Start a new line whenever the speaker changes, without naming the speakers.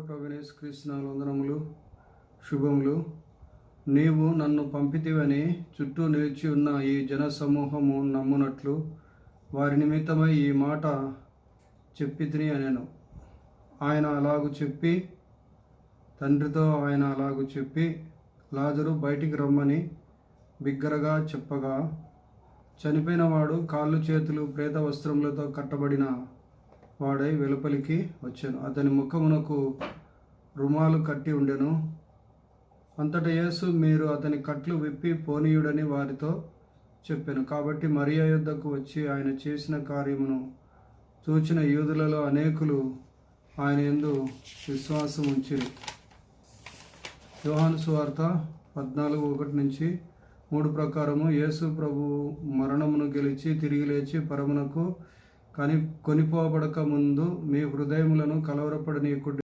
ప్రభువైన యేసుక్రీస్తు నామమున వందనములు, శుభములు. నీవు నన్ను పంపితివని చుట్టూ నిలిచి ఉన్న ఈ జన సమూహము నమ్మునట్లు వారి నిమిత్తమై ఈ మాట చెప్పితిని అనెను. ఆయన అలాగు చెప్పి తండ్రితో లాజరు బయటికి రమ్మని బిగ్గరగా చెప్పగా, చనిపోయిన వాడు కాళ్ళు చేతులు ప్రేత వస్త్రములతో కట్టబడిన వాడై వెలుపలికి వచ్చెను. అతని ముఖమునకు రుమాలు కట్టి ఉండెను. అంతటా యేసు, మీరు అతని కట్లు విప్పి పోనీయుడని వారితో చెప్పెను. కాబట్టి మరియా యొద్దకు వచ్చి ఆయన చేసిన కార్యమును చూచిన యూదులలో అనేకులు ఆయన యందు విశ్వాసం ఉంచిరి. యోహాను సువార్త 14:1-3 ప్రకారము, యేసు ప్రభువు మరణమును గెలిచి తిరిగి లేచి పరమునకు కొనిపోబడక ముందు మీ హృదయములను కలవరపడనీయకుడి.